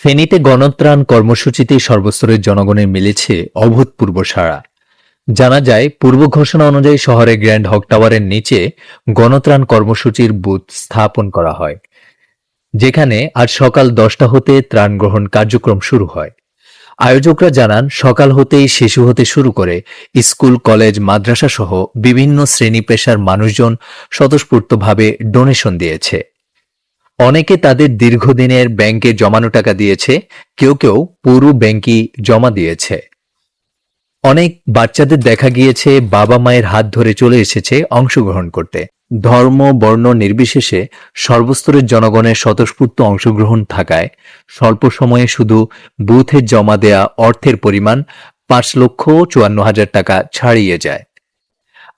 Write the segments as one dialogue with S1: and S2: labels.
S1: ফেনীতে গণত্রাণ কর্মসূচিতে সর্বস্তরের জনগণের মিলেছে অভূতপূর্ব সাড়া। জানা যায়, পূর্ব ঘোষণা অনুযায়ী শহরের গ্র্যান্ড হক টাওয়ারের নিচে গণত্রাণ কর্মসূচির বুথ স্থাপন করা হয়, যেখানে আজ সকাল 10টা হতে ত্রাণ গ্রহণ কার্যক্রম শুরু হয়। আয়োজকরা জানান, সকাল হতেই শিশু হতে শুরু করে স্কুল, কলেজ, মাদ্রাসা সহ বিভিন্ন শ্রেণী পেশার মানুষজন স্বতঃস্ফূর্তভাবে ডোনেশন দিয়েছে। অনেকে তাদের দীর্ঘদিনের ব্যাংকে জমানো টাকা দিয়েছে, কেউ কেউ পুরো ব্যাংকই জমা দিয়েছে। অনেক বাচ্চাদের দেখা গিয়েছে বাবা মায়ের হাত ধরে চলে এসেছে অংশগ্রহণ করতে। ধর্ম, বর্ণ নির্বিশেষে সর্বস্তরের জনগণের স্বতঃস্ফূর্ত অংশগ্রহণ থাকায় স্বল্প সময়ে শুধু বুথে জমা দেয়া অর্থের পরিমাণ 5,54,000 টাকা ছাড়িয়ে যায়।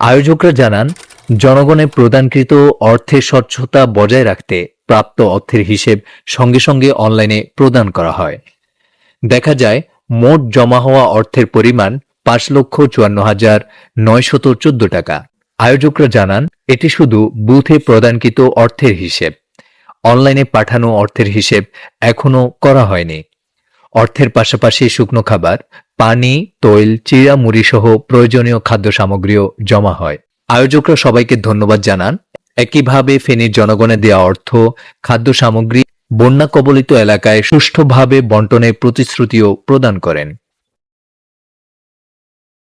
S1: আয়োজকরা জানান, জনগণের প্রদানকৃত অর্থের স্বচ্ছতা বজায় রাখতে প্রাপ্ত অর্থের হিসেব সঙ্গে সঙ্গে অনলাইনে প্রদান করা হয়। দেখা যায়, মোট জমা হওয়া অর্থের পরিমাণ 5,54,914 টাকা। আয়োজকরা জানান, এটি শুধু বুথে প্রদানকৃত অর্থের হিসেব। অনলাইনে পাঠানো অর্থের হিসেব এখনো করা হয়নি। অর্থের পাশাপাশি শুকনো খাবার, পানি, তৈল, চিড়া, মুড়ি সহ প্রয়োজনীয় খাদ্য সামগ্রীও জমা হয়। আয়োজকরা সবাইকে ধন্যবাদ জানান। একইভাবে ফেনীর জনগণের দেওয়া অর্থ, খাদ্য সামগ্রী বন্যা কবলিত এলাকায় সুষ্ঠুভাবে বন্টনের প্রতিশ্রুতিও প্রদান করেন।